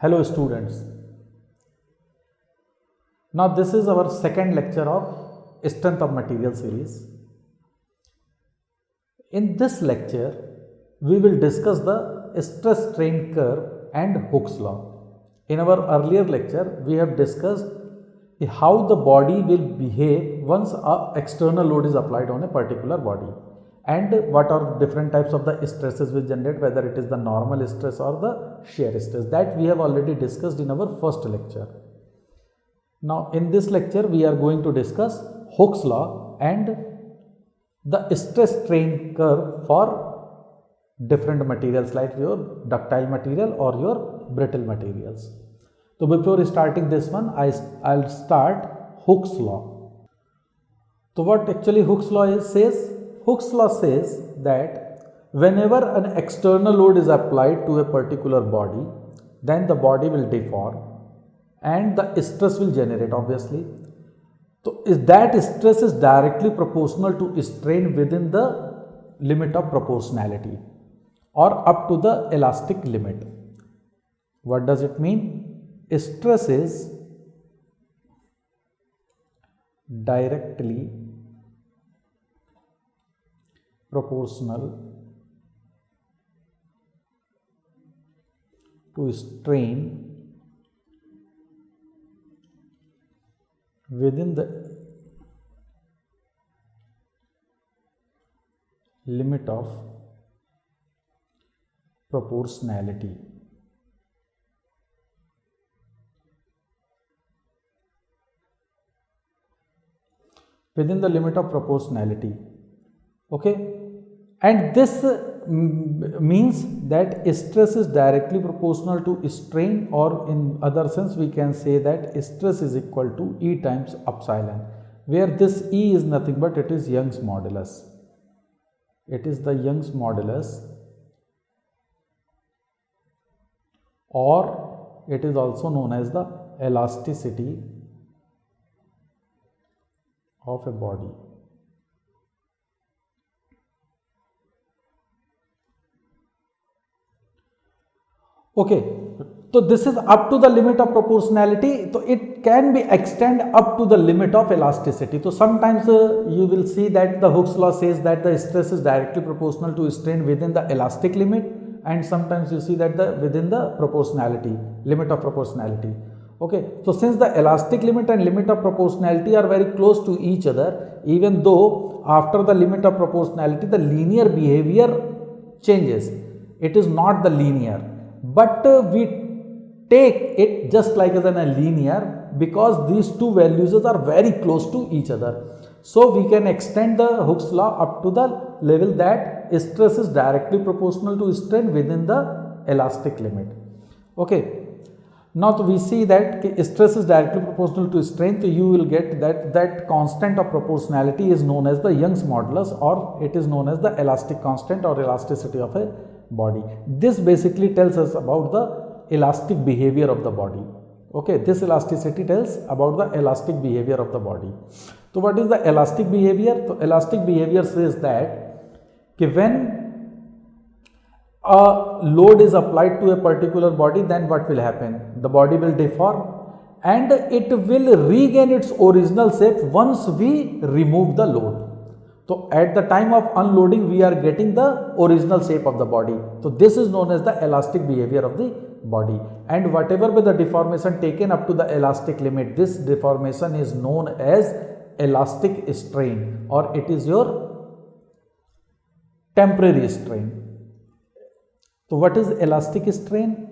Hello students. Now this is our second lecture of Strength of Material series. In this lecture, we will discuss the stress strain curve and Hooke's law. In our earlier lecture, we have discussed how the body will behave once an external load is applied on a particular body, and what are different types of the stresses which generate, whether it is the normal stress or the shear stress. That we have already discussed in our first lecture. Now in this lecture we are going to discuss Hooke's law and the stress strain curve for different materials like your ductile material or your brittle materials. So before starting this one, I'll start Hooke's law. So what actually Hooke's law says? Hooke's law says that whenever an external load is applied to a particular body, then the body will deform and the stress will generate, obviously. So that stress is directly proportional to strain within the limit of proportionality or up to the elastic limit. What does it mean? Stress is directly proportional to strain within the limit of proportionality. Within the limit of proportionality. Okay, and this means that stress is directly proportional to strain, or in other sense we can say that stress is equal to E times epsilon, where this E is nothing but it is Young's modulus. It is the Young's modulus, or it is also known as the elasticity of a body. Okay, so this is up to the limit of proportionality, so it can be extend up to the limit of elasticity. So sometimes you will see that the Hooke's law says that the stress is directly proportional to strain within the elastic limit, and sometimes you see that within the proportionality, limit of proportionality. Okay, so since the elastic limit and limit of proportionality are very close to each other, even though after the limit of proportionality the linear behavior changes, it is not the linear, but we take it just like as a linear because these two values are very close to each other. So we can extend the Hooke's law up to the level that stress is directly proportional to strain within the elastic limit. Okay, now we see that stress is directly proportional to strain, so you will get that constant of proportionality is known as the Young's modulus, or it is known as the elastic constant or elasticity of a body. This basically tells us about the elastic behavior of the body. Okay, this elasticity tells about the elastic behavior of the body. So what is the elastic behavior? So elastic behavior says that when a load is applied to a particular body, then what will happen? The body will deform and it will regain its original shape once we remove the load. So at the time of unloading we are getting the original shape of the body. So this is known as the elastic behavior of the body, and whatever be the deformation taken up to the elastic limit, this deformation is known as elastic strain, or it is your temporary strain. So what is elastic strain?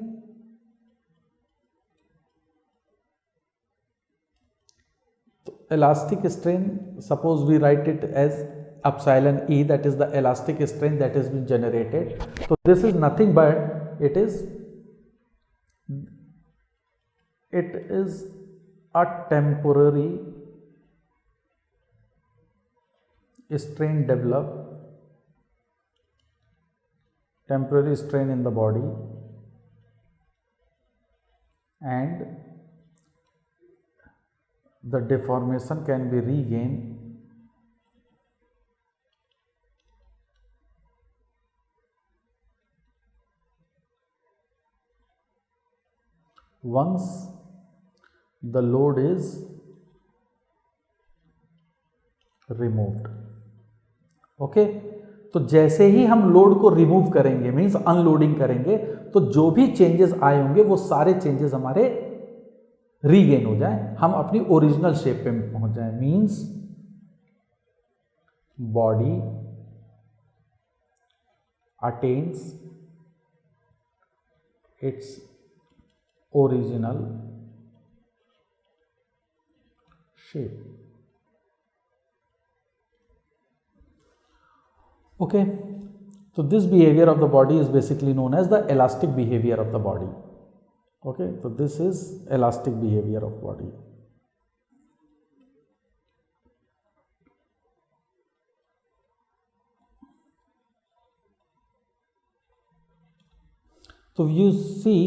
So elastic strain, suppose we write it as epsilon E, that is the elastic strain that has been generated. So this is nothing but it is a temporary strain developed, temporary strain in the body, and the deformation can be regained once the load is removed. Okay तो जैसे ही हम load को remove करेंगे means unloading करेंगे तो जो भी changes आए होंगे वो सारे चेंजेस हमारे रीगेन हो जाए, हम अपनी ओरिजिनल शेप पे पहुंच जाए। Means body attains it's original shape. Okay, so this behavior of the body is basically known as the elastic behavior of the body. Okay, so this is elastic behavior of body. So you see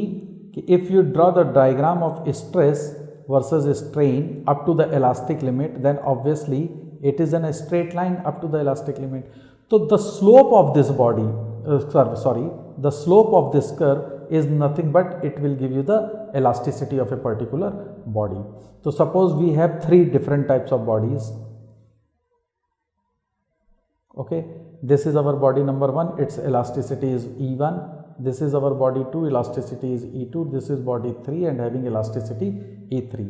if you draw the diagram of stress versus strain up to the elastic limit, then obviously it is in a straight line up to the elastic limit. So the slope of this body, the slope of this curve is nothing but it will give you the elasticity of a particular body. So suppose we have three different types of bodies. Okay, this is our body number 1, its elasticity is E1. This is our body 2, elasticity is E2. This is body 3 and having elasticity E3.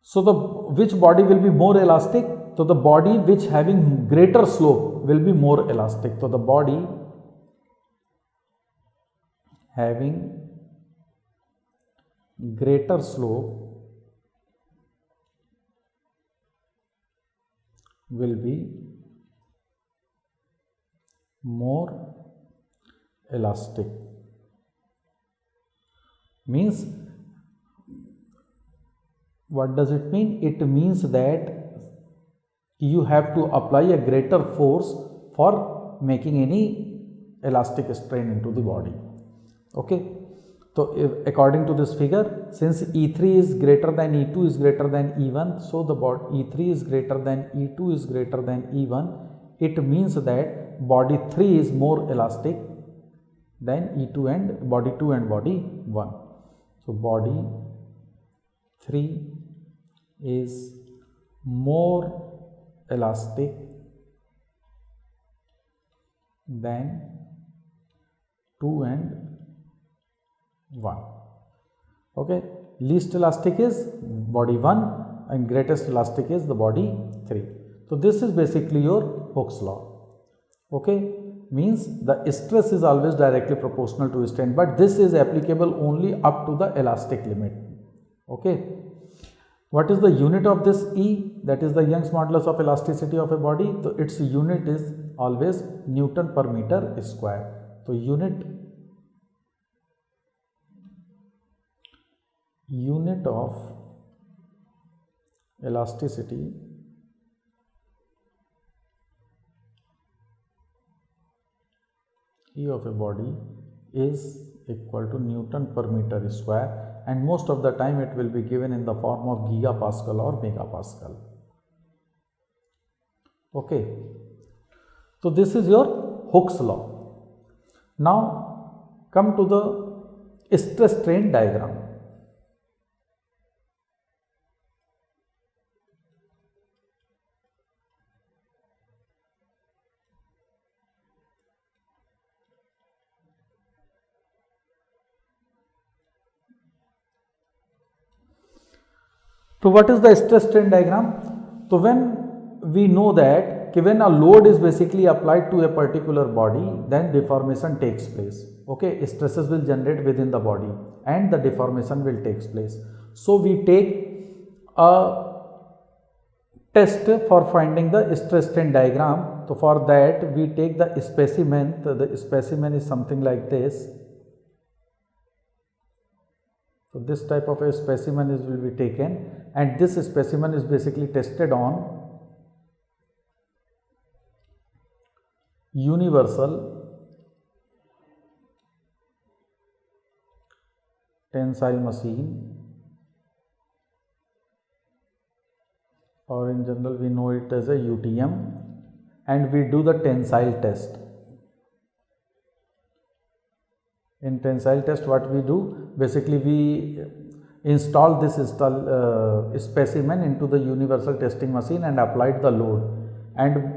So the which body will be more elastic? So the body which having greater slope will be more elastic. So the body having greater slope will be more elastic. Means what does it mean? It means that you have to apply a greater force for making any elastic strain into the body. Okay, so according to this figure, since E3 is greater than E2 is greater than E1, so the body E3 is greater than E2 is greater than E1. It means that body 3 is more elastic than E2 and body 2 and body 1. So body 3 is more elastic than 2 and 1. Okay, least elastic is body 1 and greatest elastic is the body 3. So this is basically your Hooke's law. Okay, means the stress is always directly proportional to strain, but this is applicable only up to the elastic limit. Okay, what is the unit of this E? That is the Young's modulus of elasticity of a body. So its unit is always Newton per meter square. So unit of elasticity E of a body is equal to Newton per meter square, and most of the time it will be given in the form of gigapascal or megapascal. Okay, so this is your Hooke's law. Now come to the stress strain diagram. So what is the stress strain diagram? So when we know that when a load is basically applied to a particular body, then deformation takes place. Okay, stresses will generate within the body and the deformation will take place. So we take a test for finding the stress strain diagram. So for that we take the specimen. The specimen is something like this. So this type of a specimen will be taken, and this specimen is basically tested on universal tensile machine, or in general we know it as a UTM, and we do the tensile test. In tensile test, what we do, basically we install this specimen into the universal testing machine and applied the load, and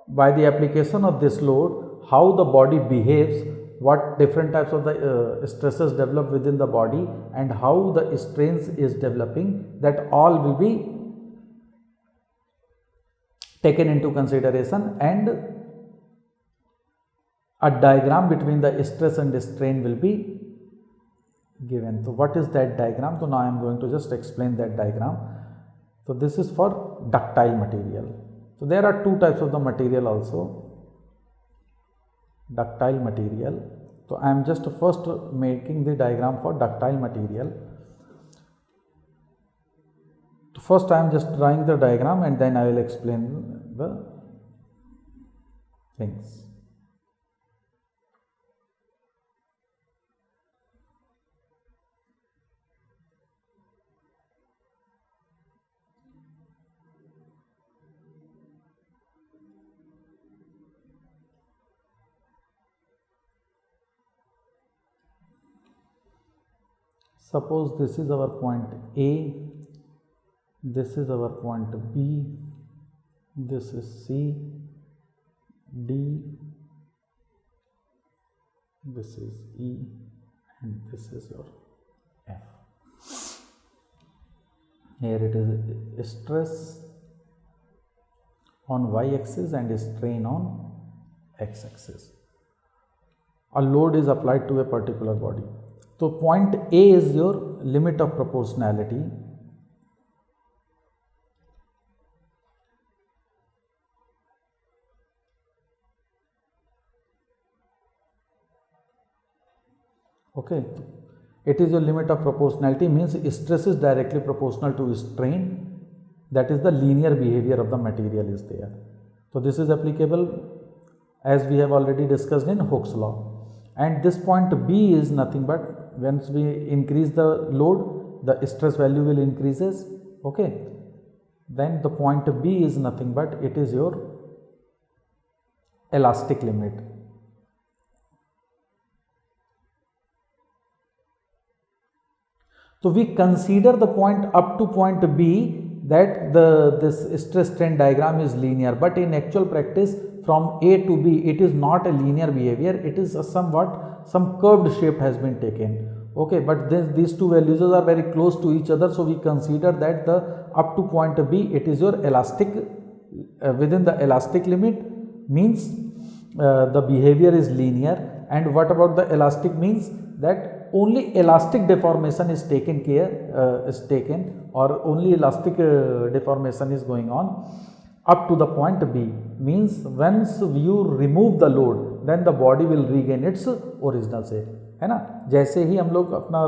by the application of this load, how the body behaves, what different types of the stresses develop within the body, and how the strains is developing, that all will be taken into consideration, and a diagram between the stress and the strain will be given. So what is that diagram? So now I am going to just explain that diagram. So this is for ductile material. So there are two types of the material also, ductile material. So I am just first making the diagram for ductile material. So first I am just drawing the diagram and then I will explain the things. Suppose this is our point A, this is our point B, this is C, D, this is E, and this is your F. Here it is stress on y-axis and strain on x-axis. A load is applied to a particular body. So point A is your limit of proportionality. Okay, it is your limit of proportionality, means stress is directly proportional to strain. That is the linear behavior of the material is there. So this is applicable as we have already discussed in Hooke's law. And this point B is nothing but, once we increase the load, the stress value will increases. Okay, then the point B is nothing but, it is your elastic limit. So we consider the point up to point B that this stress strain diagram is linear, but in actual practice from A to B it is not a linear behavior, it is some curved shape has been taken. Okay, but these two values are very close to each other, so we consider that the up to point B it is your elastic, within the elastic limit, means the behavior is linear. And what about the elastic, means that only elastic deformation is taken or only elastic deformation is going on up to the point B, means once you remove the load then the body will regain its original shape, है ना. जैसे ही हम लोग अपना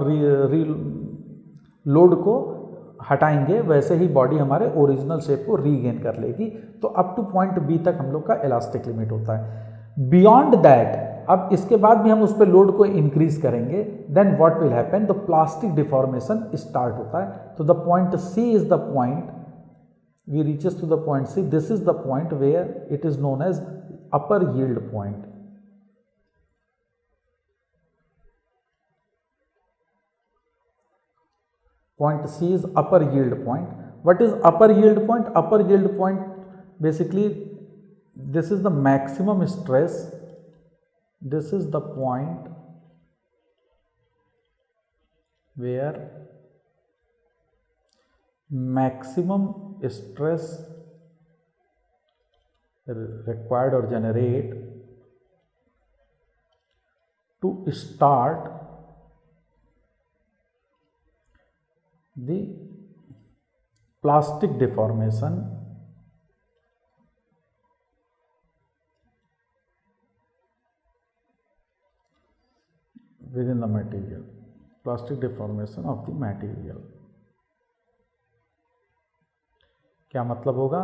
load को हटाएंगे वैसे ही body हमारे ओरिजिनल शेप को रीगेन कर लेगी. तो अप टू पॉइंट बी तक हम लोग का इलास्टिक लिमिट होता है. बियॉन्ड दैट, अब इसके बाद भी हम उस पर लोड को इंक्रीज करेंगे, then what will happen, the plastic deformation start होता है. तो the point C is the point, we reaches to the point C, this is the point where it is known as upper yield point. Point C is upper yield point. What is upper yield point? Upper yield point, basically this is the maximum stress. This is the point where maximum stress required or generate to start the plastic deformation within the material, plastic deformation of the material. क्या मतलब होगा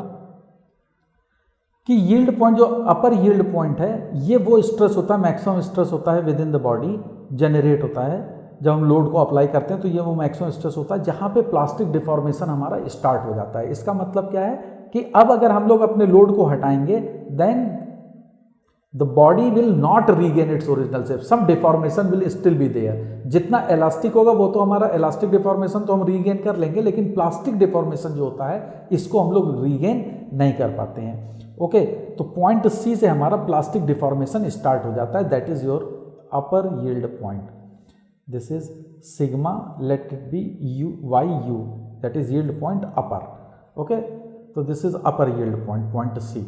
कि yield point, जो अपर yield point है, ये वो stress होता है, मैक्सिमम स्ट्रेस होता है with in the body, generate होता है जब हम लोड को अप्लाई करते हैं. तो ये वो मैक्सिमम स्ट्रेस होता है जहाँ पे प्लास्टिक डिफॉर्मेशन हमारा स्टार्ट हो जाता है. इसका मतलब क्या है कि अब अगर हम लोग अपने लोड को हटाएंगे then the body will not regain its original shape, some deformation will still be there. जितना इलास्टिक होगा वो तो हमारा इलास्टिक डिफॉर्मेशन तो हम रीगेन कर लेंगे, लेकिन प्लास्टिक डिफॉर्मेशन जो होता है इसको हम लोग रीगेन नहीं कर पाते हैं। ओके, तो पॉइंट सी से हमारा प्लास्टिक डिफॉर्मेशन स्टार्ट हो जाता है, that is your upper yield point. This is sigma, let it be U Y U, that is yield point upper. Okay, तो this is upper yield point, point C.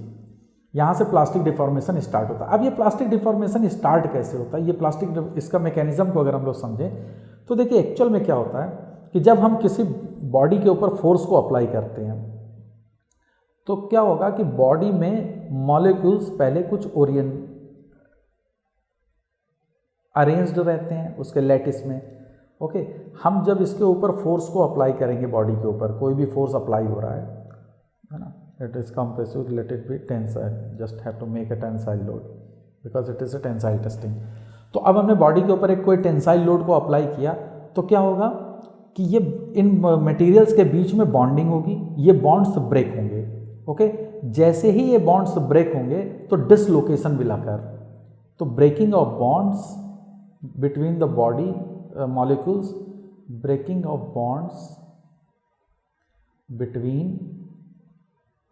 यहाँ से plastic deformation start होता है। अब ये plastic deformation start कैसे होता है, ये प्लास्टिक इसका मैकेनिज्म को अगर हम लोग समझें तो देखिए एक्चुअल में क्या होता है कि जब हम किसी बॉडी के ऊपर फोर्स को अप्लाई करते हैं तो क्या होगा कि बॉडी में मॉलिक्यूल्स पहले कुछ अरेंज्ड रहते हैं उसके लैटिस में। ओके, हम जब इसके ऊपर फोर्स को अप्लाई करेंगे, बॉडी के ऊपर कोई भी फोर्स अप्लाई हो रहा है ना, it is compressive, let it be tensile, just have to make a tensile load because it is a tensile testing। तो अब हमने बॉडी के ऊपर एक कोई टेंसाइल लोड को अप्लाई किया तो क्या होगा कि ये इन मटेरियल्स के बीच में बॉन्डिंग होगी, ये बॉन्ड्स ब्रेक होंगे। ओके, जैसे ही ये बॉन्ड्स ब्रेक होंगे तो डिसलोकेशन विल अकर। तो breaking of bonds between the body molecules, breaking of bonds between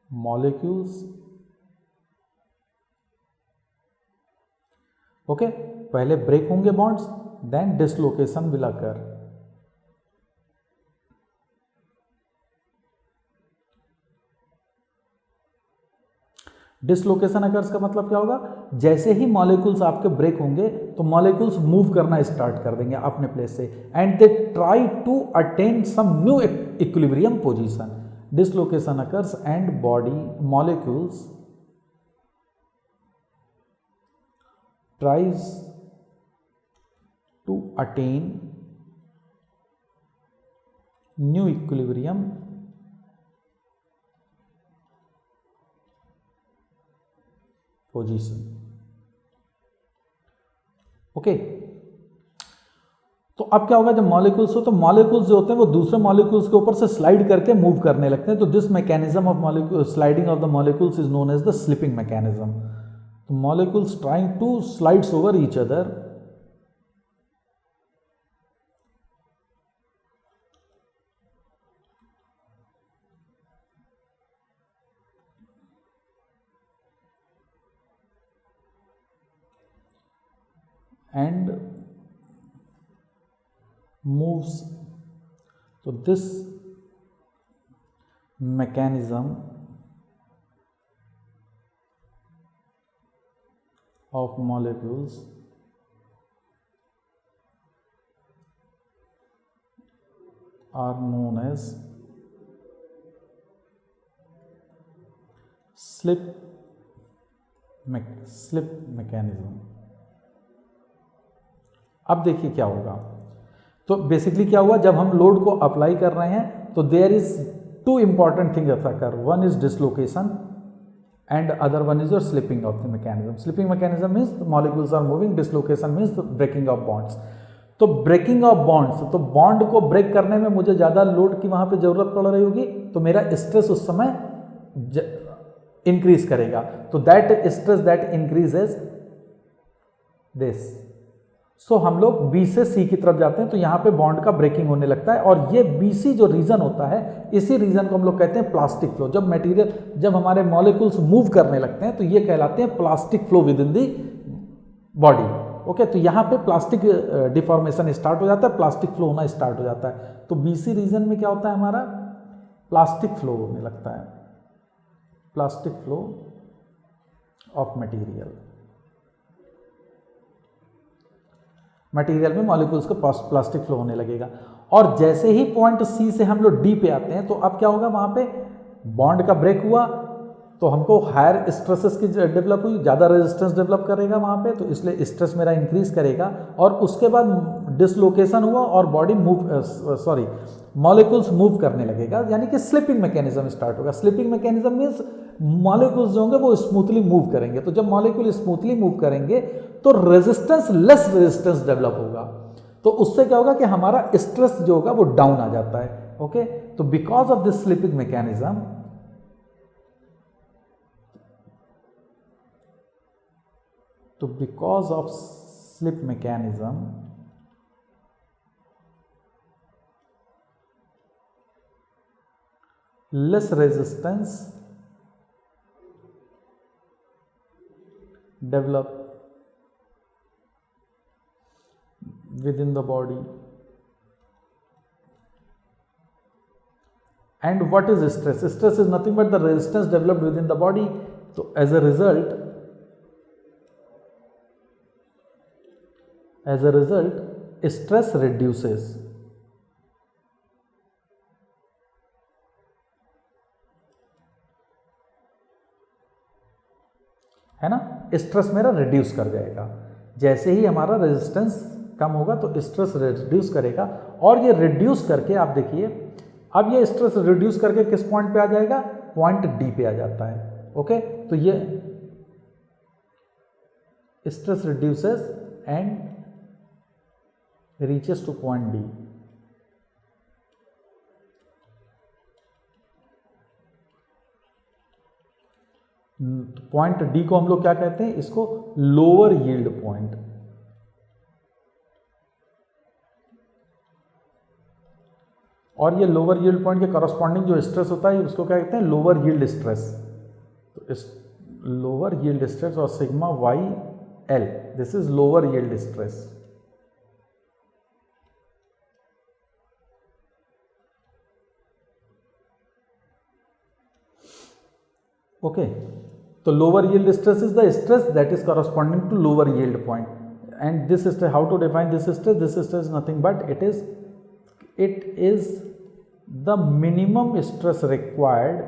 molecules। Okay, पहले ब्रेक होंगे bonds, then dislocation will occur. Dislocation occurs का मतलब क्या होगा, जैसे ही मॉलिक्यूल्स आपके ब्रेक होंगे तो मॉलिक्यूल्स मूव करना स्टार्ट कर देंगे अपने प्लेस से, and they try to attain some new equilibrium position. Dislocation occurs and body molecules tries to attain new equilibrium position। Okay, तो अब क्या होगा जब मॉलिक्यूल्स हो तो मॉलिक्यूल्स जो होते हैं वो दूसरे मॉलिक्यूल्स के ऊपर से स्लाइड करके मूव करने लगते हैं। तो this mechanism of molecule sliding of the molecules is known as the slipping mechanism. तो molecules trying to slides over each other and moves। तो this mechanism of molecules are known as slip mechanism। अब देखिए क्या होगा, तो basically क्या हुआ, जब हम लोड को अप्लाई कर रहे हैं तो there is two important thing occur, one is dislocation and other one is your slipping of the mechanism. Slipping mechanism means molecules are moving, dislocation means breaking of bonds. तो breaking of bonds, तो bond को break करने में मुझे ज़्यादा load की वहाँ पे ज़रूरत पड़ रही होगी, तो मेरा स्ट्रेस उस समय इंक्रीज करेगा। तो that stress that increases this. So हम लोग बी से सी की तरफ जाते हैं तो यहाँ पे बॉन्ड का ब्रेकिंग होने लगता है, और ये बीसी जो रीजन होता है इसी रीजन को हम लोग कहते हैं प्लास्टिक फ्लो। जब हमारे मॉलिक्यूल्स मूव करने लगते हैं तो ये कहलाते हैं plastic flow with in the body. Okay, तो यहाँ पे प्लास्टिक डिफॉर्मेशन स्टार्ट हो जाता है, प्लास्टिक फ्लो होना स्टार्ट हो जाता है। तो बीसी रीजन में क्या होता है, हमारा प्लास्टिक फ्लो होने लगता है, प्लास्टिक फ्लो ऑफ मटेरियल में मॉलिक्यूल्स का प्लास्टिक फ्लो होने लगेगा। और जैसे ही पॉइंट सी से हम लोग डी पे आते हैं तो अब क्या होगा, वहाँ पे बॉन्ड का ब्रेक हुआ तो हमको हायर स्ट्रेसेस की डेवलप हुई, ज़्यादा रेजिस्टेंस डेवलप करेगा वहाँ पे, तो इसलिए स्ट्रेस मेरा इंक्रीज करेगा। और उसके बाद डिसलोकेशन हुआ और बॉडी मॉलिक्यूल्स मूव करने लगेगा, यानी कि स्लिपिंग मैकेनिज्म स्टार्ट होगा। स्लिपिंग मैकेनिज्म मीन्स मॉलिक्यूल्स जो होंगे वो स्मूथली मूव करेंगे। तो जब मॉलिक्यूल स्मूथली मूव करेंगे तो लेस रेजिस्टेंस डेवलप होगा, तो उससे क्या होगा कि हमारा स्ट्रेस जो होगा वो डाउन आ जाता है। ओके, तो because of this slipping mechanism तो because of slip mechanism less resistance develop within the body. And what is stress? Stress is nothing but the resistance developed within the body. So as a result stress reduces. है ना, stress मेरा reduce कर जाएगा। जैसे ही हमारा resistance कम होगा तो stress reduce करेगा, और ये रिड्यूस करके आप देखिए अब ये स्ट्रेस रिड्यूस करके किस पॉइंट पे आ जाएगा, पॉइंट डी पे आ जाता है। ओके, तो ये stress reduces and reaches to point D. Point D को हम लोग क्या कहते हैं, इसको लोअर यील्ड पॉइंट। और ये लोअर यील्ड पॉइंट के करस्पॉन्डिंग जो स्ट्रेस होता है उसको क्या कहते हैं, लोअर यील्ड स्ट्रेस। तो इस लोअर यील्ड स्ट्रेस और sigma y L, this is lower yield stress. Okay, तो lower yield stress is the stress that is corresponding to lower yield point, and this stress, how to define this stress? This stress is nothing but it is the minimum stress required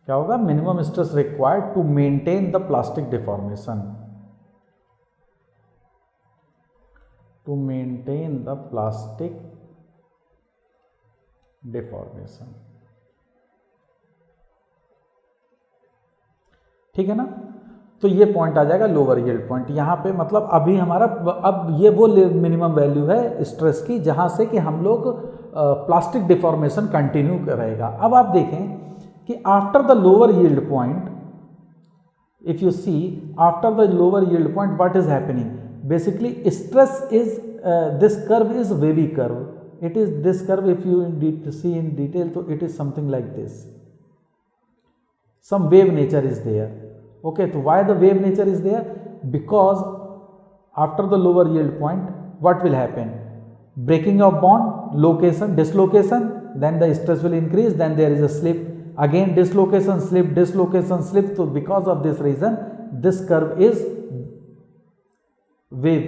क्या होगा, minimum stress required to maintain the plastic deformation, to maintain the plastic deformation। ठीक है ना, तो ये point आ जाएगा lower yield point. यहां पे मतलब अभी हमारा अब ये वो मिनिमम वैल्यू है स्ट्रेस की जहां से कि हम लोग प्लास्टिक डिफॉर्मेशन कंटिन्यू रहेगा। अब आप देखें कि after the lower yield point, if you see after the lower yield point what is happening, basically stress is this curve is wavy curve, it is this curve, if you see in detail, so it is something like this, some wave nature is there। okay, so why the wave nature is there, because after the lower yield point what will happen, breaking of bond, location, dislocation, then the stress will increase, then there is a slip, again dislocation, slip, dislocation, slip। so because of this reason this curve is wave,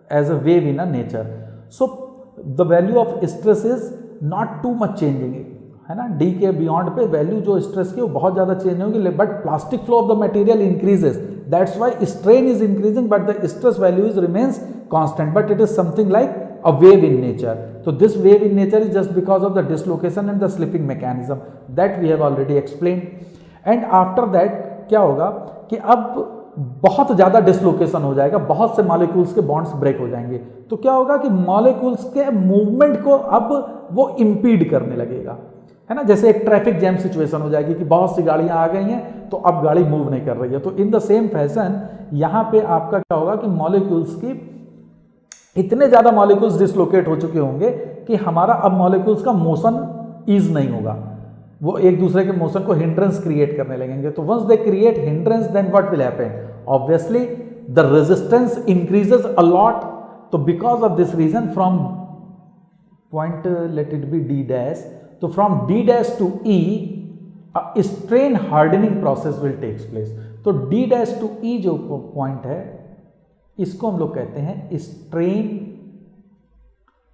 as a wave in a nature। so the value of stress is not too much changing, है ना, D के beyond पे value जो stress की वो बहुत ज़्यादा change नहीं होगी, but plastic flow of the material increases, that's why strain is increasing but the stress value is remains constant, but it is something like a wave in nature. तो this wave in nature is just because of the dislocation and the slipping mechanism that we have already explain. And after that क्या होगा कि अब बहुत ज़्यादा dislocation हो जाएगा, बहुत से मॉलिक्यूल्स के बॉन्ड्स ब्रेक हो जाएंगे, तो क्या होगा कि मॉलिक्यूल्स के मूवमेंट को अब वो इंपीड करने लगेगा, है ना, जैसे एक ट्रैफिक जैम सिचुएशन हो जाएगी कि बहुत सी गाड़ियां आ गई हैं तो अब गाड़ी मूव नहीं कर रही है। तो इन द सेम फैशन यहाँ पे आपका क्या होगा कि मॉलिक्यूल्स की इतने ज़्यादा मॉलिक्यूल्स डिसलोकेट हो चुके होंगे कि हमारा अब मॉलिक्यूल्स का मोशन ईज नहीं होगा, वो एक दूसरे के मोशन को हिंड्रेंस क्रिएट करने लगेंगे। तो once they create hindrance then what will happen, obviously the resistance increases a lot. तो because of this reason from point let it be D dash, तो from D dash to E strain hardening process will takes place. तो D dash to E जो point है इसको हम लोग कहते हैं स्ट्रेन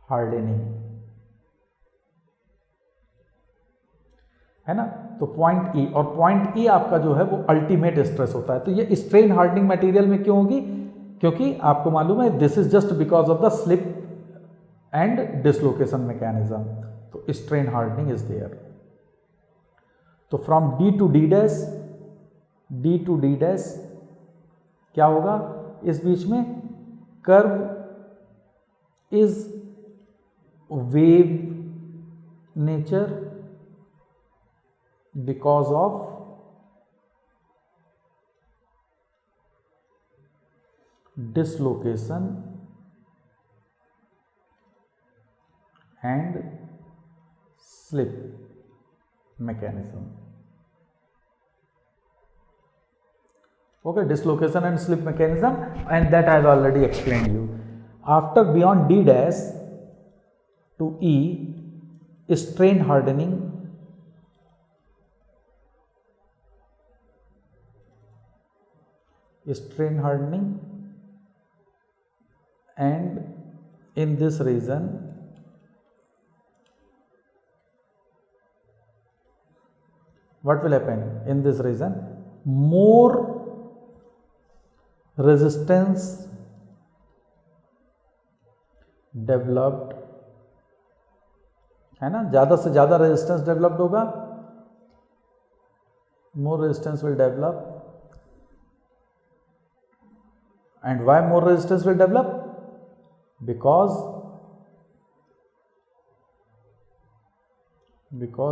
हार्डनिंग, है ना। तो पॉइंट ई, और पॉइंट ई आपका जो है वो अल्टीमेट स्ट्रेस होता है। तो ये स्ट्रेन हार्डनिंग मटेरियल में क्यों होगी, क्योंकि आपको मालूम है this is just because of the slip and dislocation mechanism. तो स्ट्रेन हार्डनिंग इज देयर। तो from D to D dash, D to D dash क्या होगा, इस बीच में curve is wave nature because of dislocation and slip mechanism. Okay, dislocation and slip mechanism, and that I have already explained you. After beyond D dash to E, strain hardening and in this region what will happen? In this region more resistance developed है ना, ज़्यादा से ज़्यादा resistance developed होगा, more resistance will develop. And why more resistance will develop? Because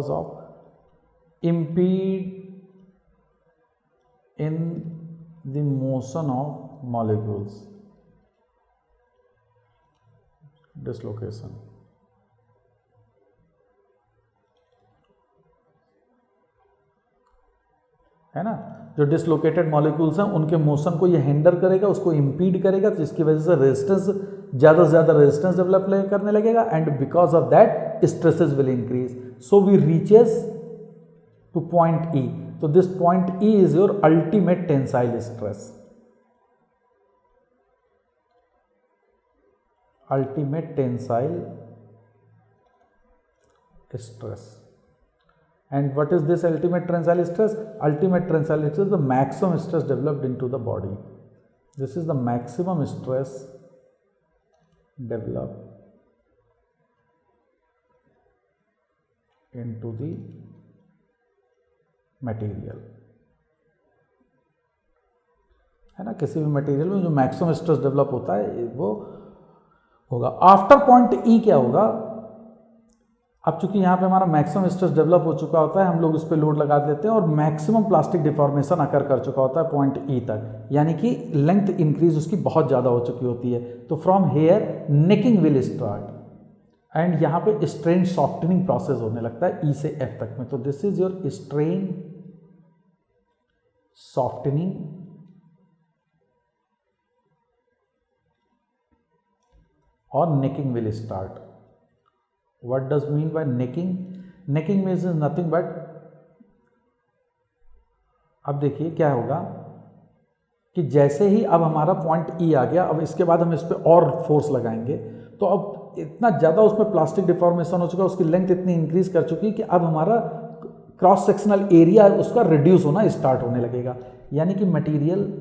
of impede in the motion of molecules, dislocation. है ना, जो dislocated molecules हैं उनके मोशन को ये हिंडर करेगा, उसको इम्पीड करेगा, जिसकी वजह से रेजिस्टेंस ज़्यादा से ज़्यादा रेजिस्टेंस डेवलप करने लगेगा, and because of that stresses will increase. So we reaches to point E. तो this point E is your ultimate tensile stress. Ultimate tensile stress. And what is this ultimate tensile stress? Ultimate tensile stress is the maximum stress developed into the body. This is the maximum stress developed into the material. है ना, किसी भी material में जो maximum stress develop होता है वो होगा. आफ्टर पॉइंट ई क्या होगा? अब चूंकि यहाँ पे हमारा मैक्सिमम स्ट्रेस डेवलप हो चुका होता है, हम लोग उस पर लोड लगा देते हैं और मैक्सिमम प्लास्टिक डिफॉर्मेशन अकर कर चुका होता है पॉइंट ई तक, यानी कि लेंथ इंक्रीज उसकी बहुत ज़्यादा हो चुकी होती है. तो from here necking will start and यहाँ पे स्ट्रेन सॉफ्टनिंग प्रोसेस होने लगता है ई से एफ तक में. तो this is your strain softening और necking will start. What does mean by necking? Necking means nothing but, अब देखिए क्या होगा कि जैसे ही अब हमारा पॉइंट ई आ गया, अब इसके बाद हम इस पर और फोर्स लगाएंगे, तो अब इतना ज़्यादा उसमें प्लास्टिक डिफॉर्मेशन हो चुका, उसकी लेंथ इतनी इंक्रीज कर चुकी कि अब हमारा क्रॉस सेक्शनल एरिया उसका रिड्यूस होना स्टार्ट होने लगेगा, यानी कि मटेरियल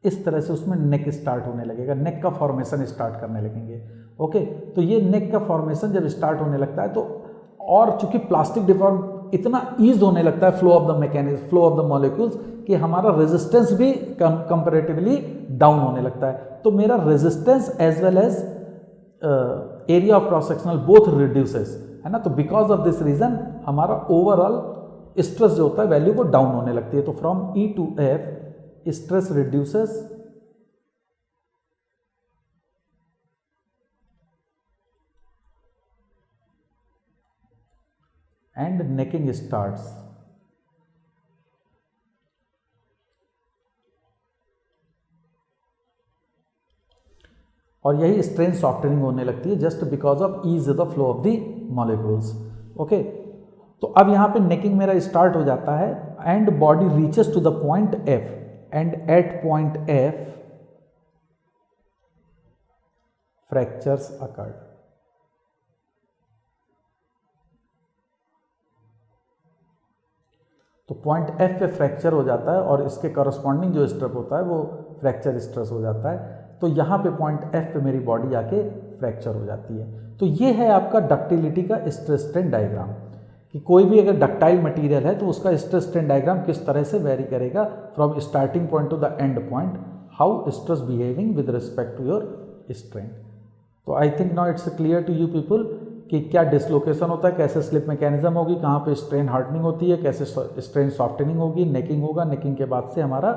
इस तरह से उसमें नेक स्टार्ट होने लगेगा, नेक का फॉर्मेशन स्टार्ट करने लगेंगे. ओके, तो ये नेक का फॉर्मेशन जब स्टार्ट होने लगता है तो और चूंकि प्लास्टिक डिफॉर्म इतना ईज होने लगता है flow of the mechanism, flow of the molecules, कि हमारा रेजिस्टेंस भी कंपैरेटिवली डाउन होने लगता है. तो मेरा resistance as well as area of cross sectional both reduces, है ना. तो बिकॉज ऑफ दिस रीजन हमारा ओवरऑल स्ट्रेस जो होता है वैल्यू वो डाउन होने लगती है. तो from E to F stress reduces and necking starts. और यही स्ट्रेन सॉफ्टनिंग होने लगती है just because of is the flow of the molecules. Okay, तो अब यहां पे नेकिंग मेरा स्टार्ट हो जाता है and body reaches to the point F, and at point F fractures occurred. तो पॉइंट F पे फ्रैक्चर हो जाता है और इसके करस्पॉन्डिंग जो स्ट्रेस होता है वो फ्रैक्चर स्ट्रेस हो जाता है. तो यहाँ पे पॉइंट F पे मेरी बॉडी आके फ्रैक्चर हो जाती है. तो ये है आपका डक्टिलिटी का स्ट्रेस स्ट्रेन डायग्राम, कि कोई भी अगर डक्टाइल मटेरियल है तो उसका स्ट्रेस स्ट्रेन डायग्राम किस तरह से वेरी करेगा from starting point to the end point, how stress behaving with respect to your strain. तो I think now it's clear to you people कि क्या डिसलोकेशन होता है, कैसे स्लिप मैकेनिज्म होगी, कहाँ पे स्ट्रेन हार्डनिंग होती है, कैसे स्ट्रेन सॉफ्टनिंग होगी, नेकिंग होगा, नेकिंग के बाद से हमारा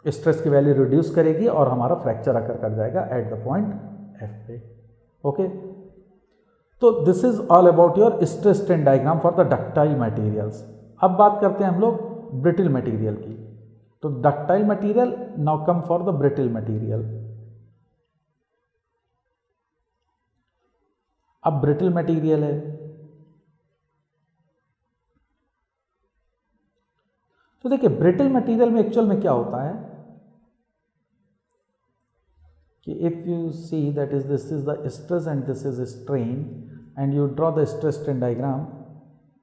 स्ट्रेस की वैल्यू रिड्यूस करेगी और हमारा फ्रैक्चर अकर कर जाएगा एट द पॉइंट एफ पे। ओके, तो this is all about your stress strain diagram for the ductile materials. अब बात करते हैं हम लोग ब्रिटिल मटेरियल की। तो ductile material now come for the brittle material. अब ब्रिटिल मटेरियल है, तो देखिए ब्रिटिल मटेरियल में एक्चुअल में क्या होता है कि if you see that is this is the stress and this is strain and you draw the stress strain diagram,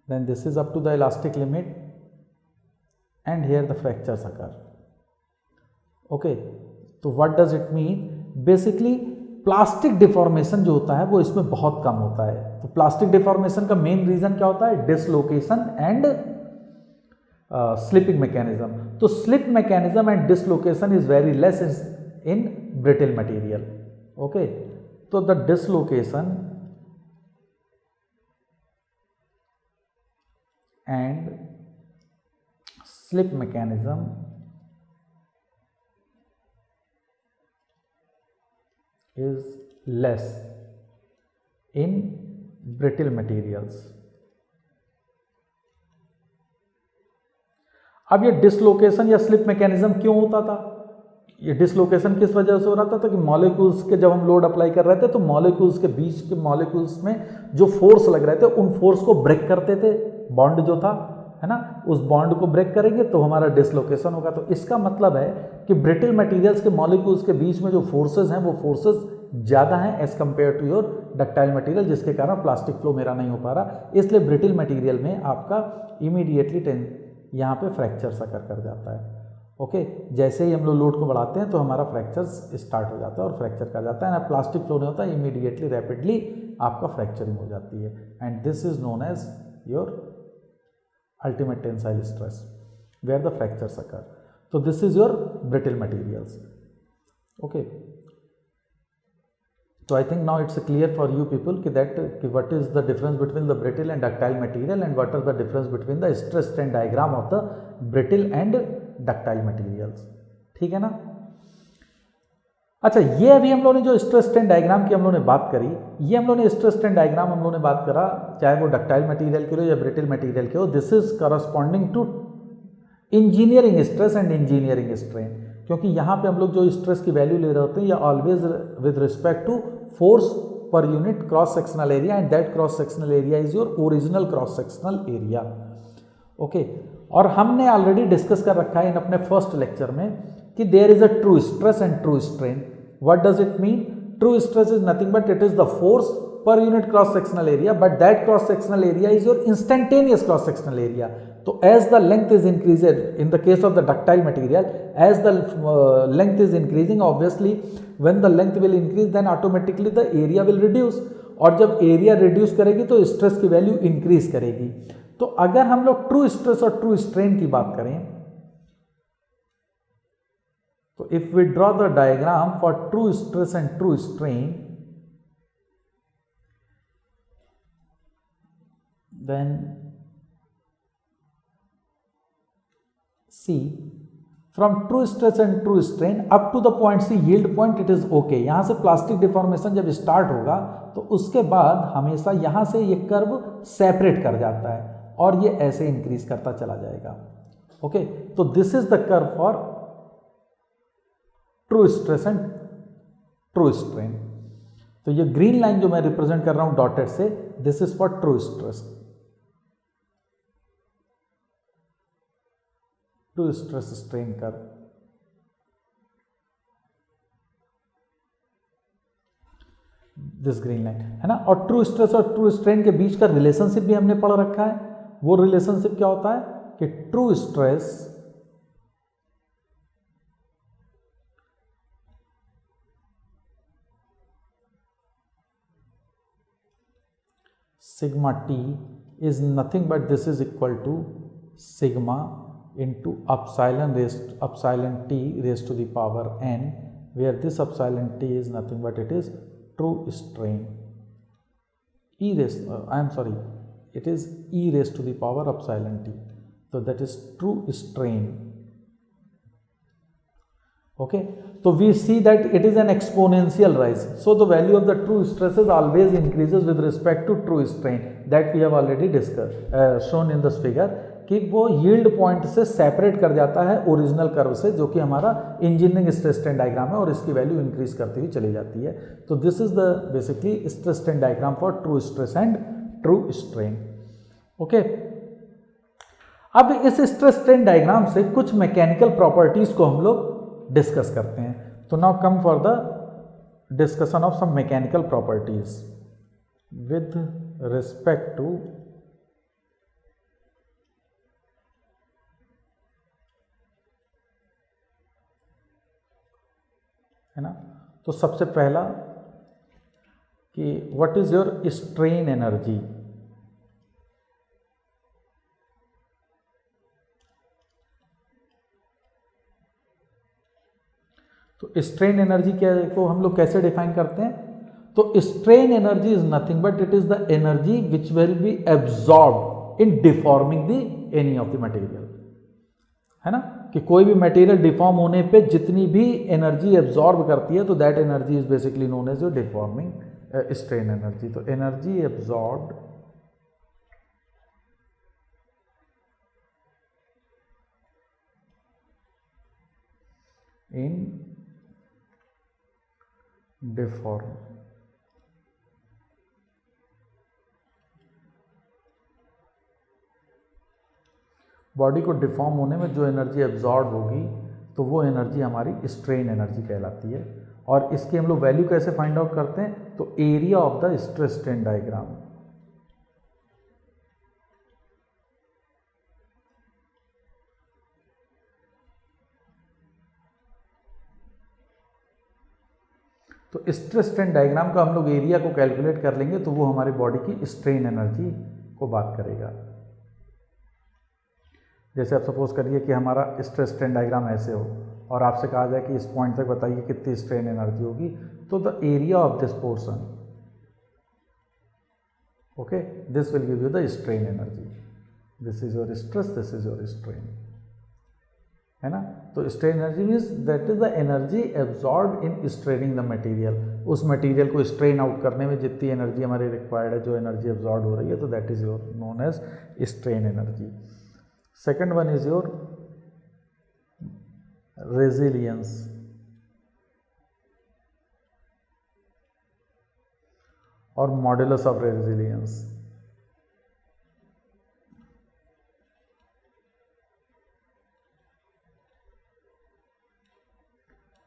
then this is up to the elastic limit and here the fractures occur. Okay, तो what does it mean, basically plastic deformation जो होता है वो इसमें बहुत कम होता है। तो प्लास्टिक डिफॉर्मेशन का मेन रीजन क्या होता है, डिसलोकेशन एंड स्लिपिंग मैकेनिज्म। तो slip mechanism and dislocation is very less in brittle material. Okay, तो the dislocation and slip mechanism is less in brittle materials। अब ये डिसलोकेशन या स्लिप मैकेनिज्म क्यों होता था, ये डिसलोकेशन किस वजह से हो रहा था कि मॉलिक्यूल्स के जब हम लोड अप्लाई कर रहे थे तो मॉलिक्यूल्स के बीच के मॉलिक्यूल्स में जो फोर्स लग रहे थे उन फोर्स को ब्रेक करते थे, बॉन्ड जो था है ना, उस बॉन्ड को ब्रेक करेंगे तो हमारा डिसलोकेशन होगा। तो इसका मतलब है कि ब्रिटिल मटेरियल्स के मॉलिक्यूल्स के बीच में जो फोर्सेस हैं वो फोर्सेस ज़्यादा हैं as compare to your ductile material, जिसके कारण प्लास्टिक फ्लो मेरा नहीं हो पा रहा। इसलिए ब्रिटिल मटेरियल में आपका इमीडिएटली यहाँ पे फ्रैक्चर्स अकर कर जाता है। ओके, जैसे ही हम लोग लोड को बढ़ाते हैं तो हमारा फ्रैक्चर्स स्टार्ट हो जाता है और फ्रैक्चर कर जाता है ना, प्लास्टिक फ्लो नहीं होता, इमीडिएटली रैपिडली आपका फ्रैक्चरिंग हो जाती है and this is known as your ultimate tensile stress where the fractures occur. So this is your brittle materials. Okay, so I think now it's clear for you people that what is the difference between the brittle and ductile material and what are the difference between the stress strain diagram of the brittle and ductile materials। ठीक है ना। अच्छा, ये अभी हम लोगों ने जो स्ट्रेस स्ट्रेन डायग्राम की हम लोगों ने बात करी, ये हम लोगों ने स्ट्रेस स्ट्रेन डायग्राम हम लोगों ने बात करा, चाहे वो डक्टाइल मटेरियल के हो या ब्रिटिल मटेरियल के हो, this is corresponding to engineering stress and engineering strain. क्योंकि यहाँ पे हम लोग जो स्ट्रेस की वैल्यू ले रहे होते हैं ये always with respect to force per unit cross sectional area and that cross sectional area is your original cross sectional area. Okay, और हमने ऑलरेडी डिस्कस कर रखा है इन अपने फर्स्ट लेक्चर में कि there is a true stress and true strain. What does it mean, true stress is nothing but it is the force per unit cross sectional area, but that cross sectional area is your instantaneous cross sectional area. तो as the length is increased in the case of the ductile material, as the length is increasing, obviously when the length will increase then automatically the area will reduce, और जब area reduce करेगी तो stress की value increase करेगी। तो अगर हम लोग ट्रू स्ट्रेस और ट्रू स्ट्रेन की बात करें तो if we draw the diagram for true stress and true strain, then see from true stress and true strain up to the point C yield point it is okay। यहां से plastic deformation जब start होगा तो उसके बाद हमेशा यहां से ये कर्व सेपरेट कर जाता है और ये ऐसे इंक्रीज करता चला जाएगा। ओके, तो this is the curve for true stress and true strain. तो ये ग्रीन लाइन जो मैं रिप्रेजेंट कर रहा हूं डॉटेड से, this is for true stress, true stress strain curve. This green line है ना, और ट्रू स्ट्रेस और ट्रू स्ट्रेन के बीच का रिलेशनशिप भी हमने पढ़ रखा है। वो रिलेशनशिप क्या होता है कि true stress sigma t is nothing but this is equal to sigma into epsilon t raised to the power n, where this epsilon t is nothing but it is true strain. It is e raised to the power epsilon t. So that is true strain. Okay, so we see that it is an exponential rise. So the value of the true stresses always increases with respect to true strain, that we have already discussed, shown in this figure, कि वो yield point से separate कर जाता है original curve से, जो कि हमारा इंजीनियरिंग स्ट्रेस स्ट्रेन डायग्राम है, और इसकी वैल्यू इंक्रीज करती हुई चली जाती है. तो this is the basically stress strain diagram for true stress and true strain. Okay, अब इस स्ट्रेस स्ट्रेन डायग्राम से कुछ मैकेनिकल प्रॉपर्टीज को हम लोग डिस्कस करते हैं. तो now come for the discussion of some mechanical properties with respect to है ना. तो सबसे पहला कि what is your strain energy. तो स्ट्रेन एनर्जी क्या को हम लोग कैसे डिफाइन करते हैं. तो strain energy is nothing but it is the energy which will be absorb in deforming the any of the material, है ना, कि कोई भी मटेरियल डिफॉर्म होने पे जितनी भी एनर्जी एब्जॉर्ब करती है, तो that energy is basically known as your deforming strain energy. तो energy absorbed in deform. Body को डिफॉर्म होने में जो एनर्जी एब्जॉर्ब होगी, तो वो एनर्जी हमारी स्ट्रेन एनर्जी कहलाती है. और इसकी हम लोग वैल्यू कैसे फाइंड आउट करते हैं. तो area of the stress strain diagram. तो स्ट्रेस स्ट्रेन डायग्राम का हम लोग एरिया को कैलकुलेट कर लेंगे, तो वो हमारी बॉडी की स्ट्रेन एनर्जी को बात करेगा. जैसे आप सपोज करिए कि हमारा स्ट्रेस स्ट्रेन डायग्राम ऐसे हो, और आपसे कहा जाए कि इस पॉइंट तक बताइए कितनी स्ट्रेन एनर्जी होगी. तो the area of this portion, okay, this will give you the strain energy. This is your stress, this is your strain, है ना. तो strain energy means that is the energy absorb in straining the material. उस material को strain out करने में जितनी energy हमारी required है, जो एनर्जी एब्जॉर्ब हो रही है, तो that is your known as strain energy. Second one is your resilience. और modulus of resilience.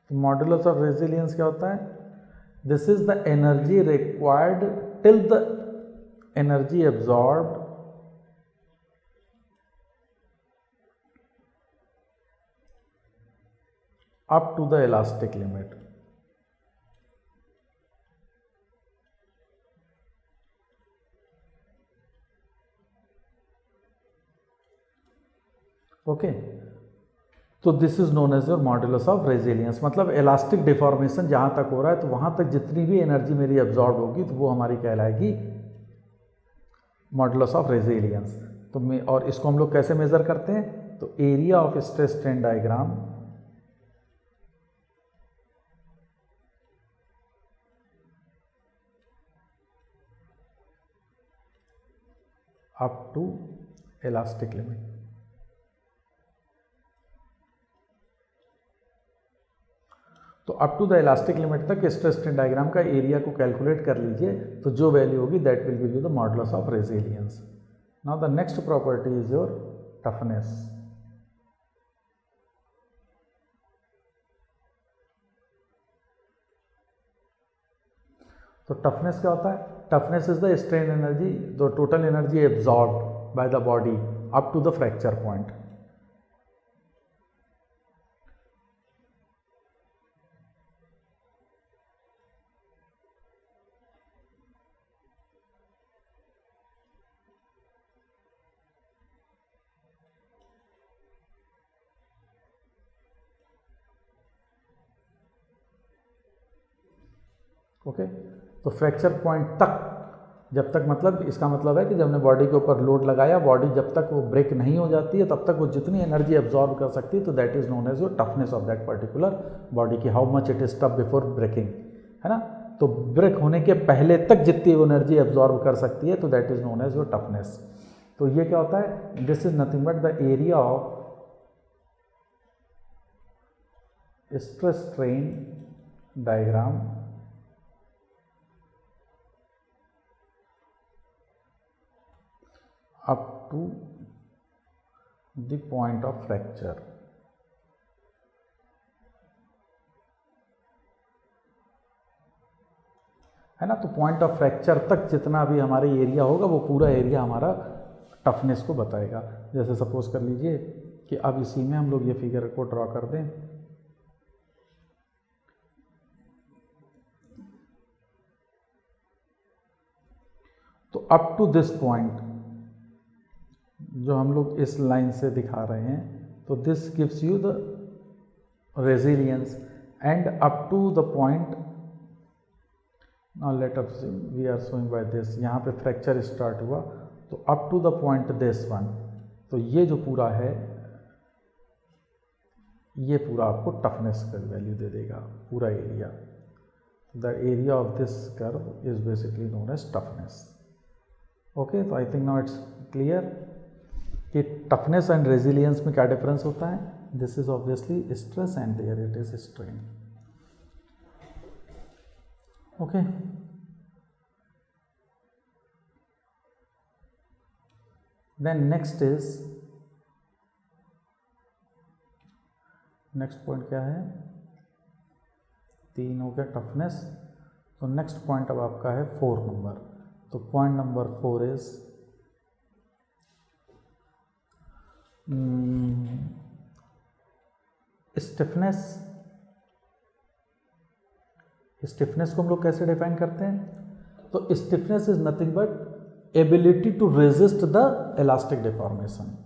Modulus of resilience क्या होता है. This is the energy required till the energy absorbed up to the elastic limit. Okay, तो this is known as your modulus of resilience. मतलब elastic deformation जहां तक हो रहा है, तो वहां तक जितनी भी एनर्जी मेरी एब्जॉर्ब होगी, तो वो हमारी कहलाएगी मॉडुलस ऑफ रेजिलियंस. तो और इसको हम लोग कैसे मेजर करते हैं. तो area of stress strain diagram up to elastic limit. तो up to the elastic limit तक स्ट्रेस स्ट्रेन डायग्राम का एरिया को कैलकुलेट कर लीजिए, तो जो वैल्यू होगी that will give you the modulus of resilience. Now the next property is your toughness. तो टफनेस क्या होता है. Toughness is the strain energy, the total energy absorbed by the body up to the fracture point. Okay, तो fracture point तक, जब तक मतलब इसका मतलब है कि जब हमने बॉडी के ऊपर लोड लगाया, बॉडी जब तक वो ब्रेक नहीं हो जाती है तब तक वो जितनी एनर्जी एब्जॉर्ब कर सकती है, तो that is known as your toughness of that particular body की, how much it is tough before breaking, है ना। तो ब्रेक होने के पहले तक जितनी वो एनर्जी एब्जॉर्ब कर सकती है, तो that is known as your toughness. तो ये क्या होता है, this is nothing but the area of stress strain diagram up to the point of fracture। है ना, तो पॉइंट ऑफ फ्रैक्चर तक जितना भी हमारा एरिया होगा वो पूरा एरिया हमारा टफनेस को बताएगा। जैसे सपोज कर लीजिए कि अब इसी में हम लोग ये फिगर को ड्रॉ कर दें, तो अप टू दिस पॉइंट जो हम लोग इस लाइन से दिखा रहे हैं, तो this gives you the resilience and up to the point, now let us we are showing by this, यहाँ पे फ्रैक्चर स्टार्ट हुआ, तो up to the point this one, तो ये जो पूरा है ये पूरा आपको टफनेस का वैल्यू दे देगा, पूरा area. The area of this curve is basically known as toughness. Okay, तो I think now it's clear कि टफनेस एंड रेजिलियंस में क्या डिफरेंस होता है। This is obviously stress and there it is strain. Okay, then next point क्या है, 3 हो गया टफनेस। तो नेक्स्ट पॉइंट अब आपका है 4 नंबर। तो point number 4 is stiffness. Stiffness को हम लोग कैसे डिफाइन करते हैं, तो stiffness is nothing but ability to resist the elastic deformation.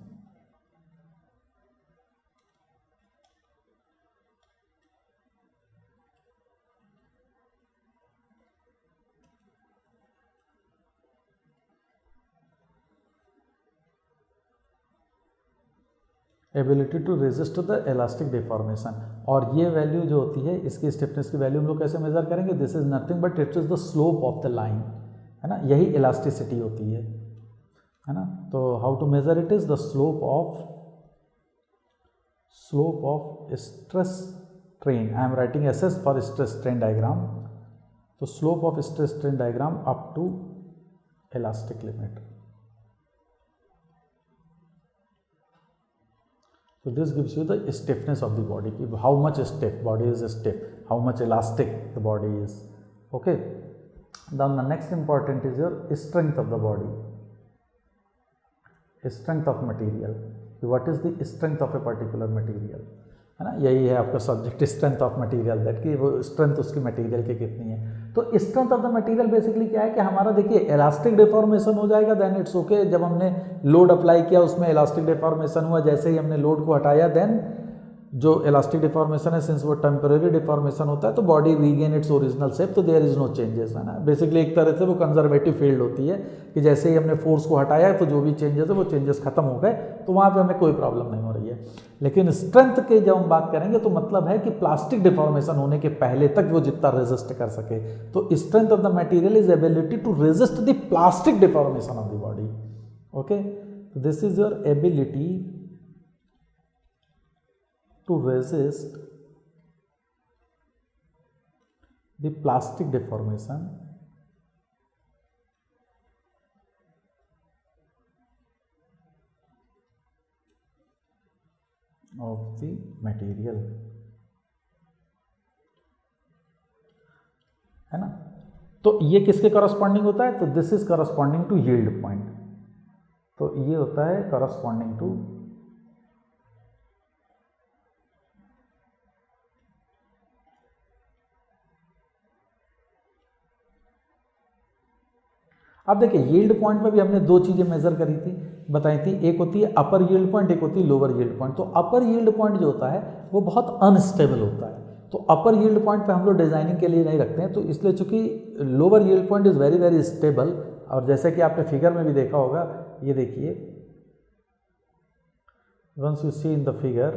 Ability to resist the elastic deformation. और ये वैल्यू जो होती है, इसकी स्टिफनेस की वैल्यू हम लोग कैसे मेजर करेंगे, this is nothing but it is the slope of the line, है ना, यही इलास्टिसिटी होती है ना। तो how to measure it is the slope of stress strain, I am writing SS for stress strain diagram. तो slope of stress strain diagram up to elastic limit. So this gives you the stiffness of the body, how much stiff body is stiff, how much elastic the body is. Okay, then the next important is your strength of the body, strength of material. What is the strength of a particular material, है ना, यही है आपका subject, strength of material, that कि वो strength उसकी material की कितनी है। तो strength of the material basically क्या है कि हमारा देखिए इलास्टिक डिफॉर्मेशन हो जाएगा, देन इट्स ओके। जब हमने लोड अप्लाई किया उसमें इलास्टिक डिफॉर्मेशन हुआ, जैसे ही हमने लोड को हटाया देन जो इलास्टिक डिफॉर्मेशन है, सिंस वो टेम्परेरी डिफॉर्मेशन होता है, तो body regain its original shape, तो देयर इज नो चेंजेस, है ना। बेसिकली एक तरह से वो कंजर्वेटिव फील्ड होती है कि जैसे ही हमने फोर्स को हटाया तो जो भी चेंजेस है वो चेंजेस खत्म हो गए, तो वहाँ पे हमें कोई प्रॉब्लम नहीं हो रही है। लेकिन स्ट्रेंथ के जब हम बात करेंगे तो मतलब है कि प्लास्टिक डिफॉर्मेशन होने के पहले तक वो जितना रेजिस्ट कर सके। तो strength of the material is ability to resist the plastic deformation of the body. Okay, this is your ability to resist the plastic deformation of the material, है ना। तो ये किसके करस्पॉन्डिंग होता है, तो this is corresponding to yield point. तो ये होता है करस्पॉन्डिंग टू अब देखिए यील्ड पॉइंट में भी हमने दो चीज़ें मेजर करी थी, बताई थी, एक होती है अपर यील्ड पॉइंट, एक होती है लोअर यील्ड पॉइंट। तो अपर यील्ड पॉइंट जो होता है वो बहुत अनस्टेबल होता है। तो अपर यील्ड पॉइंट पे हम लोग डिजाइनिंग के लिए नहीं रखते हैं, तो इसलिए चूंकि lower yield point is very very stable, और जैसे कि आपने फिगर में भी देखा होगा, ये देखिए, once you see in the figure,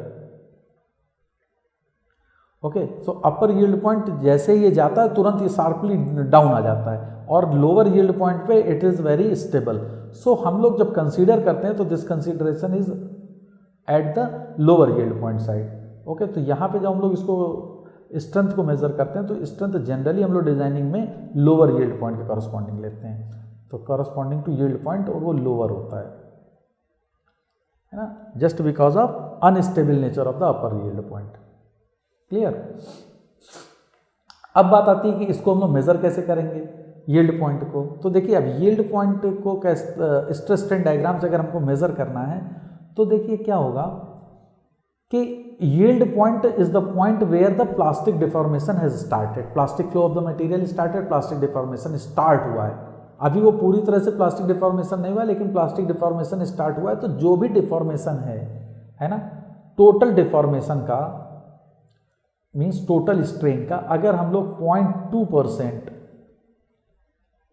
okay, so upper yield point जैसे ही ये जाता है तुरंत ये शार्पली डाउन आ जाता है, और लोअर यील्ड पॉइंट पे इट इज़ वेरी स्टेबल। सो हम लोग जब कंसीडर करते हैं तो this consideration is at the lower yield point side. Okay, तो यहाँ पे जब हम लोग इसको स्ट्रेंथ को मेजर करते हैं तो स्ट्रेंथ जनरली हम लोग डिजाइनिंग में लोअर यील्ड पॉइंट के कॉरस्पॉन्डिंग लेते हैं, तो कॉरस्पॉन्डिंग टू यील्ड पॉइंट, और वो लोअर होता है ना, just because of unstable nature of the upper yield point. Clear? अब बात आती है कि इसको हम लोग मेजर कैसे करेंगे यील्ड पॉइंट को। तो देखिए, अब यील्ड पॉइंट को कैसे स्ट्रेस स्ट्रेन डायग्राम से अगर हमको मेजर करना है तो देखिए क्या होगा कि yield point is the point where the plastic deformation has started, plastic flow of the material started, plastic deformation start हुआ है। अभी वो पूरी तरह से प्लास्टिक डिफॉर्मेशन नहीं हुआ, लेकिन प्लास्टिक डिफॉर्मेशन स्टार्ट हुआ है। तो जो भी डिफॉर्मेशन है ना, टोटल डिफॉर्मेशन का मीन्स टोटल स्ट्रेन का, अगर हम लोग 0.2%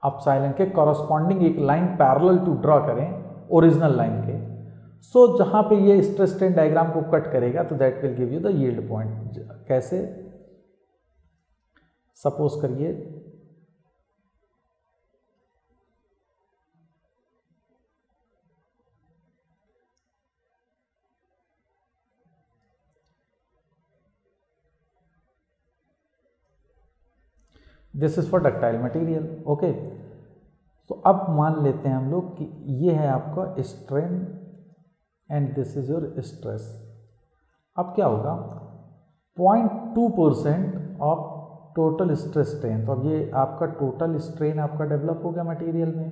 अपसाइलन के कॉरस्पॉन्डिंग एक लाइन पैरेलल टू ड्रॉ करें ओरिजिनल लाइन के, सो जहां पे ये स्ट्रेस स्ट्रेन डायग्राम को कट करेगा तो that will give you the yield point. कैसे? सपोज करिए this is for ductile material. Okay, तो अब मान लेते हैं हम लोग कि ये है आपका strain and this is your stress. अब क्या होगा, 0.2% ऑफ टोटल स्ट्रेस स्ट्रेन। तो अब ये आपका टोटल स्ट्रेन आपका डेवलप हो गया मटेरियल में,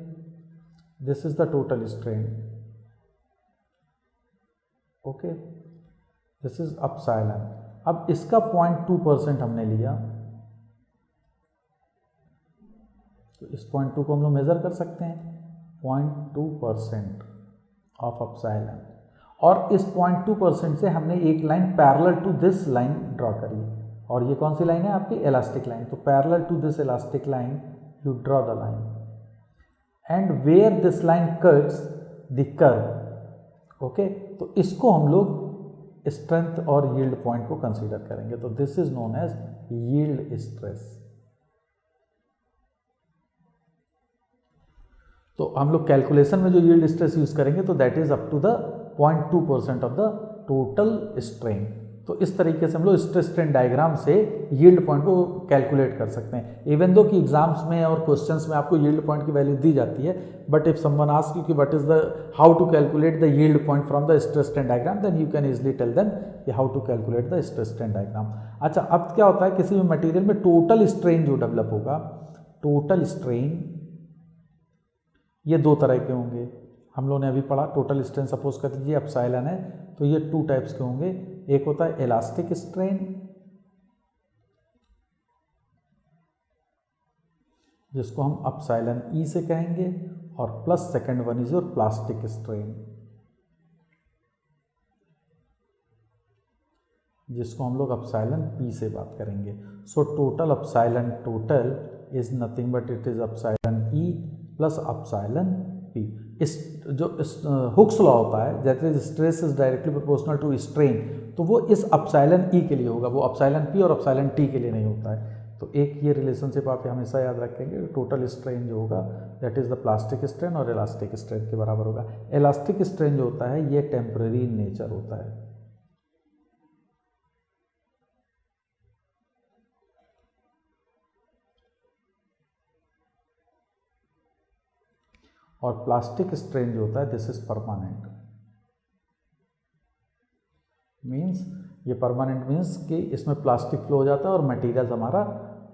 this is the total strain. Okay, this is epsilon. अब इसका 0.2% हमने लिया, तो इस 0.2 को हम लोग मेजर कर सकते हैं, 0.2% ऑफ अपसाइलन, और इस 0.2% से हमने एक line parallel to this line draw करी, और ये कौन सी लाइन है आपकी? Elastic line. तो parallel to this elastic line you draw the line, and where this line cuts the curve. Okay, तो इसको हम लोग स्ट्रेंथ और यील्ड पॉइंट को कंसीडर करेंगे। तो this is known as yield stress. तो हम लोग कैलकुलेशन में जो यील्ड स्ट्रेस यूज करेंगे तो that is up to the 0.2% of the total strain. तो इस तरीके से हम लोग स्ट्रेस स्ट्रेन डायग्राम से यील्ड पॉइंट को कैलकुलेट कर सकते हैं। इवन दो कि एग्जाम्स में और क्वेश्चंस में आपको यील्ड पॉइंट की वैल्यू दी जाती है, but if someone ask you कि what is the how to calculate the yield point from the stress strain diagram, then you can easily tell them कि how to calculate the stress strain diagram. अच्छा, अब क्या होता है, किसी भी material में टोटल स्ट्रेन जो डेवलप होगा, टोटल स्ट्रेन ये दो तरह के होंगे। हम लोगों ने अभी पढ़ा टोटल स्ट्रेन, सपोज कर लीजिए अपसाइलन है, तो ये 2 टाइप्स के होंगे। एक होता है इलास्टिक स्ट्रेन, जिसको हम अपसाइलन ई से कहेंगे, और plus second one is your plastic strain, जिसको हम लोग अपसाइलन पी से बात करेंगे। So total epsilon total is nothing but it is epsilon E plus epsilon P. इस जो हुक्स लॉ होता है, that is stress is directly proportional to strain, तो वो इस अपसाइलन ई के लिए होगा, वो अपसाइलन पी और अपसाइलन टी के लिए नहीं होता है। तो एक ये रिलेशनशिप आप हमेशा याद रखेंगे, टोटल स्ट्रेन जो होगा that is the plastic strain और इलास्टिक स्ट्रेन के बराबर होगा। इलास्टिक स्ट्रेन जो होता है ये टेम्पररी नेचर होता है। और प्लास्टिक स्ट्रेन जो होता है दिस इज परमानेंट। मीन्स ये परमानेंट मीन्स कि इसमें प्लास्टिक फ्लो हो जाता है और मटेरियल हमारा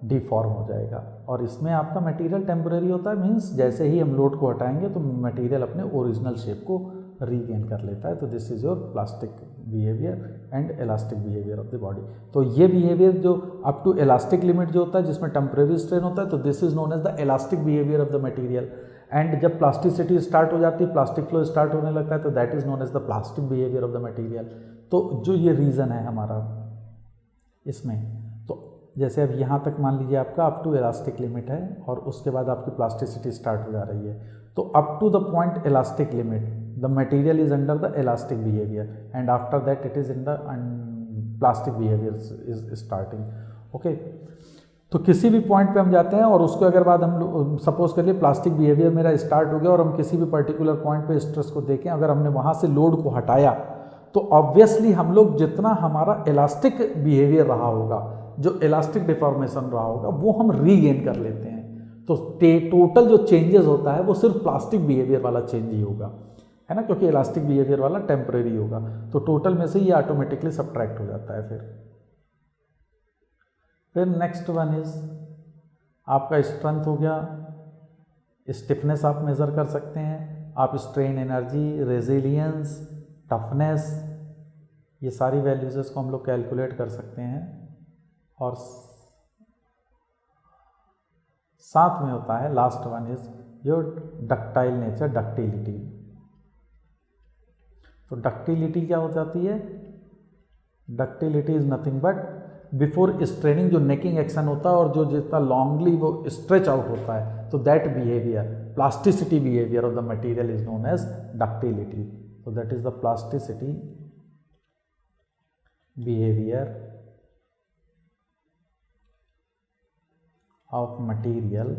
डिफॉर्म हो जाएगा, और इसमें आपका मटेरियल टेम्परेरी होता है। मीन्स जैसे ही हम लोड को हटाएंगे तो मटेरियल अपने ओरिजिनल शेप को रीगेन कर लेता है। तो this is your plastic behaviour and elastic behaviour of the body. तो ये बिहेवियर जो अप टू इलास्टिक लिमिट जो होता है, जिसमें टेम्परेरी स्ट्रेन होता है, तो this is known as the elastic behaviour of the material. And जब प्लास्टिसिटी स्टार्ट हो जाती है, प्लास्टिक फ्लो स्टार्ट होने लगता है, तो that is known as the plastic behaviour of the material. तो जो ये रीज़न है हमारा इसमें, तो जैसे अब यहाँ तक मान लीजिए आपका अप टू इलास्टिक लिमिट है और उसके बाद आपकी प्लास्टिसिटी स्टार्ट हो जा रही है, तो up to the point elastic limit the material is under the elastic behaviour and after that it is in the plastic behaviour is starting. Okay, तो किसी भी पॉइंट पे हम जाते हैं और उसके अगर बाद हम सपोज करिए प्लास्टिक बिहेवियर मेरा स्टार्ट हो गया और हम किसी भी पर्टिकुलर पॉइंट पे स्ट्रेस को देखें, अगर हमने वहाँ से लोड को हटाया तो ऑब्वियसली हम लोग जितना हमारा इलास्टिक बिहेवियर रहा होगा, जो इलास्टिक डिफॉर्मेशन रहा होगा, वो हम रीगेन कर लेते हैं। तो टोटल जो चेंजेस होता है वो सिर्फ प्लास्टिक बिहेवियर वाला चेंज ही होगा, है ना, क्योंकि इलास्टिक बिहेवियर वाला टेम्परेरी होगा। तो टोटल में से ये ऑटोमेटिकली सब्ट्रैक्ट हो जाता है। फिर नेक्स्ट वन इज आपका स्ट्रेंथ हो गया, स्टिफनेस आप मेज़र कर सकते हैं, आप स्ट्रेन एनर्जी, रेजिलियंस, टफनेस, ये सारी वैल्यूज़ को हम लोग कैलकुलेट कर सकते हैं। और साथ में होता है last one is your ductile nature, ductility. तो डक्टिलिटी क्या हो जाती है? Ductility is nothing but before straining जो नेकिंग एक्शन होता है और जो जितना लॉन्गली वो स्ट्रेच आउट होता है, तो that behaviour, plasticity behaviour of the material is known as ductility. So that is the plasticity behavior of material,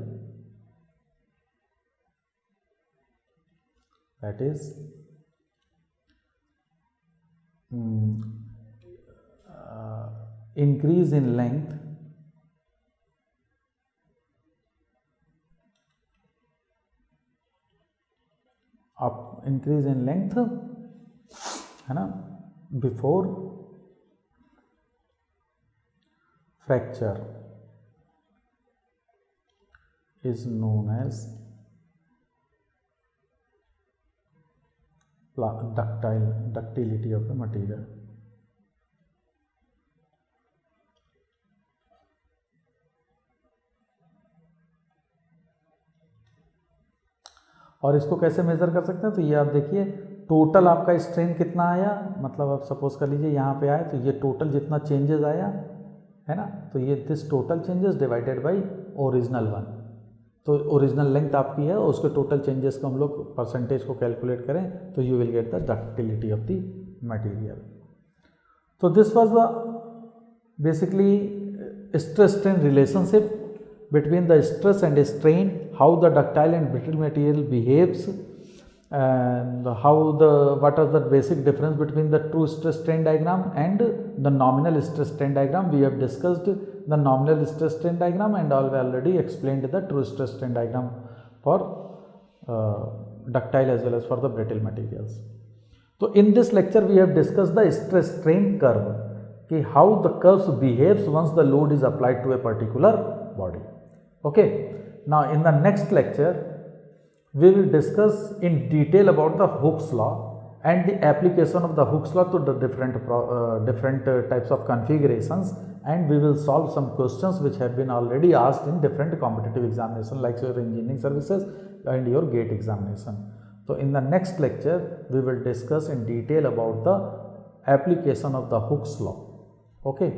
that is increase in length increase in length, है ना, before fracture is known as ductility of the material. और इसको कैसे measure कर सकते हैं? तो ये आप देखिए, टोटल आपका स्ट्रेन कितना आया, मतलब आप सपोज कर लीजिए यहाँ पे आए, तो ये टोटल जितना चेंजेस आया है ना, तो ये this total changes divided by original one. तो ओरिजिनल लेंथ आपकी है और उसके टोटल चेंजेस को हम लोग परसेंटेज को कैलकुलेट करें तो you will get the ductility of the material. तो this was the basically stress strain relationship between the stress and strain, how the ductile and brittle material behaves, and what are the basic difference between the true stress strain diagram and the nominal stress strain diagram. We have discussed the nominal stress strain diagram and already explained the true stress strain diagram for ductile as well as for the brittle materials. So in this lecture we have discussed the stress strain curve, कि how the curves behaves once the load is applied to a particular body. Okay, now in the next lecture we will discuss in detail about the Hooke's law and the application of the Hooke's law to the different types of configurations, and we will solve some questions which have been already asked in different competitive examinations like your engineering services and your GATE examination. So in the next lecture we will discuss in detail about the application of the Hooke's law. Okay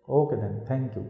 then, thank you.